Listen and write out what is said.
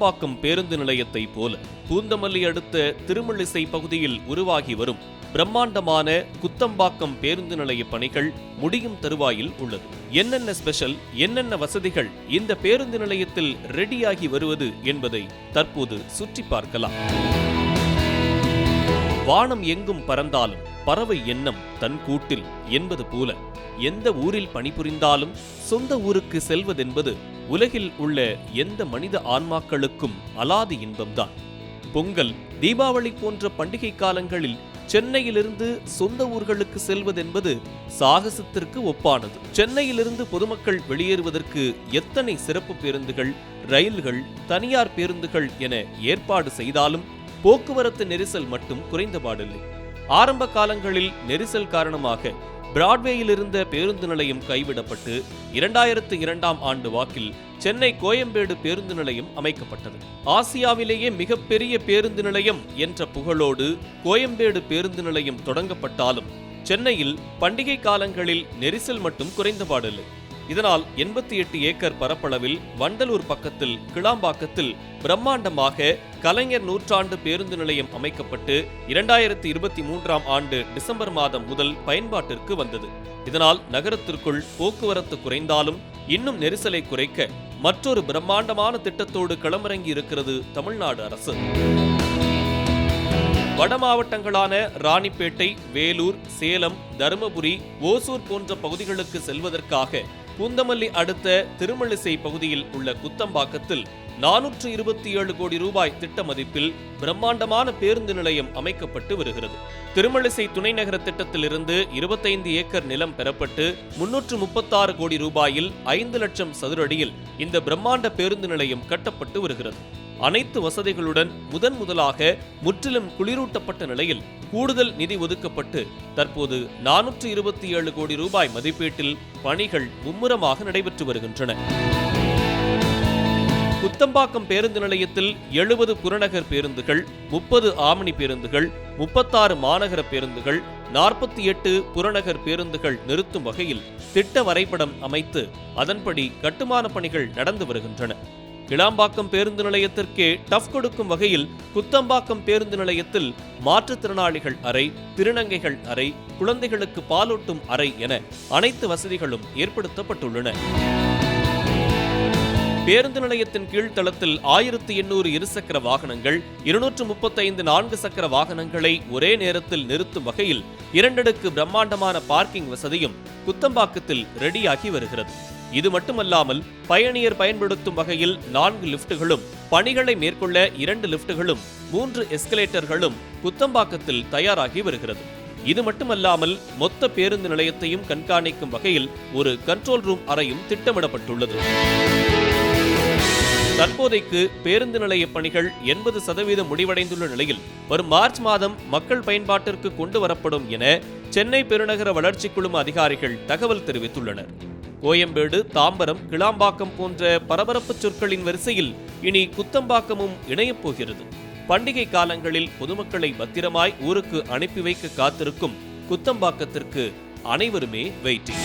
கிளாம்பாக்கம் பேருந்து நிலையத்தை போல பூந்தமல்லி அடுத்த திருமழிசை பகுதியில் உருவாகி வரும் பிரம்மாண்டமான குத்தம்பாக்கம் பேருந்து நிலைய பணிகள் முடியும் தருவாயில் உள்ளது. என்னென்ன ஸ்பெஷல், என்னென்ன வசதிகள் இந்த பேருந்து நிலையத்தில் ரெடியாகி வருவது என்பதை தற்போது சுற்றி பார்க்கலாம். வானம் எங்கும் பறந்தாலும் பறவை எண்ணம் தன் கூட்டில் என்பது போல எந்த ஊரில் பணிபுரிந்தாலும் சொந்த ஊருக்கு செல்வதென்பது உலகில் உள்ள எந்த மனித ஆன்மாக்களுக்கும் அலாதி இன்பம்தான். பொங்கல், தீபாவளி போன்ற பண்டிகை காலங்களில் சென்னையிலிருந்து சொந்த ஊர்களுக்கு செல்வதென்பது சாகசத்திற்கு ஒப்பானது. சென்னையிலிருந்து பொதுமக்கள் வெளியேறுவதற்கு எத்தனை சிறப்பு பேருந்துகள், ரயில்கள், தனியார் பேருந்துகள் என ஏற்பாடு செய்தாலும் போக்குவரத்து நெரிசல் மட்டும் குறைந்தபாடில்லை. ஆரம்ப காலங்களில் நெரிசல் காரணமாக பிராட்வேயில் இருந்த பேருந்து நிலையம் கைவிடப்பட்டு 2002ஆம் ஆண்டு வாக்கில் சென்னை கோயம்பேடு பேருந்து நிலையம் அமைக்கப்பட்டது. ஆசியாவிலேயே மிகப்பெரிய பேருந்து நிலையம் என்ற புகழோடு கோயம்பேடு பேருந்து நிலையம் தொடங்கப்பட்டாலும் சென்னையில் பண்டிகை காலங்களில் நெரிசல் மட்டும் குறைந்தபாடில்லை. இதனால் 88 ஏக்கர் பரப்பளவில் வண்டலூர் பக்கத்தில் கிளாம்பாக்கத்தில் பிரம்மாண்டமாக கலைஞர் நூற்றாண்டு பேருந்து நிலையம் அமைக்கப்பட்டு 2023ஆம் ஆண்டு டிசம்பர் மாதம் முதல் பயன்பாட்டிற்கு வந்தது. இதனால் நகரத்திற்குள் போக்குவரத்து குறைந்தாலும் இன்னும் நெரிசலை குறைக்க மற்றொரு பிரம்மாண்டமான திட்டத்தோடு களமிறங்கி இருக்கிறது தமிழ்நாடு அரசு. வட மாவட்டங்களான ராணிப்பேட்டை, வேலூர், சேலம், தருமபுரி, ஓசூர் போன்ற பகுதிகளுக்கு செல்வதற்காக பூந்தமல்லி அடுத்த திருமழிசை பகுதியில் உள்ள குத்தம்பாக்கத்தில் 427 கோடி ரூபாய் திட்ட மதிப்பில் பிரம்மாண்டமான பேருந்து நிலையம் அமைக்கப்பட்டு வருகிறது. திருமழிசை துணைநகர திட்டத்திலிருந்து 25 ஏக்கர் நிலம் பெறப்பட்டு 336 கோடி ரூபாயில் 5 லட்சம் சதுரடியில் இந்த பிரம்மாண்ட பேருந்து நிலையம் கட்டப்பட்டு வருகிறது. அனைத்து வசதிகளுடன் முதலாக முற்றிலும் குளிரூட்டப்பட்ட நிலையில் கூடுதல் நிதி ஒதுக்கப்பட்டு தற்போது 427 கோடி ரூபாய் மதிப்பீட்டில் பணிகள் மும்முரமாக நடைபெற்று வருகின்றன. குத்தம்பாக்கம் பேருந்து நிலையத்தில் 70 புறநகர் பேருந்துகள், 30 ஆம்னி பேருந்துகள், 36 மாநகர பேருந்துகள், 48 புறநகர் பேருந்துகள் நிறுத்தும் வகையில் திட்ட வரைபடம் அமைத்து அதன்படி கட்டுமான பணிகள் நடந்து வருகின்றன. கிளாம்பாக்கம் பேருந்து நிலையத்திற்கே டஃப் கொடுக்கும் வகையில் குத்தம்பாக்கம் பேருந்து நிலையத்தில் மாற்றுத்திறனாளிகள் அறை, திருநங்கைகள் அறை, குழந்தைகளுக்கு பாலூட்டும் அறை என அனைத்து வசதிகளும் ஏற்படுத்தப்பட்டுள்ளன. பேருந்து நிலையத்தின் கீழ்த்தளத்தில் 1800 இருசக்கர வாகனங்கள், 235 4 சக்கர வாகனங்களை ஒரே நேரத்தில் நிறுத்தும் வகையில் 2 அடுக்கு பிரம்மாண்டமான பார்க்கிங் வசதியும் குத்தம்பாக்கத்தில் ரெடியாகி வருகிறது. இது மட்டுமல்லாமல் பயணியர் பயன்படுத்தும் வகையில் 4 லிப்டுகளும், பணிகளை மேற்கொள்ள 2 லிப்டுகளும், 3 எஸ்கலேட்டர்களும் குத்தம்பாக்கத்தில் தயாராகி வருகிறது. இது மட்டுமல்லாமல் மொத்த பேருந்து நிலையத்தையும் கண்காணிக்கும் வகையில் ஒரு கண்ட்ரோல் ரூம் அறையும் திட்டமிடப்பட்டுள்ளது. தற்போதைக்கு பேருந்து நிலைய பணிகள் 80% முடிவடைந்துள்ள நிலையில் வரும் மார்ச் மாதம் மக்கள் பயன்பாட்டிற்கு கொண்டு வரப்படும் என சென்னை பெருநகர வளர்ச்சி குழும அதிகாரிகள் தகவல் தெரிவித்துள்ளனர். கோயம்பேடு, தாம்பரம், கிளாம்பாக்கம் போன்ற பரபரப்பு சொற்களின் வரிசையில் இனி குத்தம்பாக்கமும் இணையப் போகிறது. பண்டிகை காலங்களில் பொதுமக்களை பத்திரமாய் ஊருக்கு அனுப்பி வைக்க காத்திருக்கும் குத்தம்பாக்கத்திற்கு அனைவருமே வெயிட்டிங்.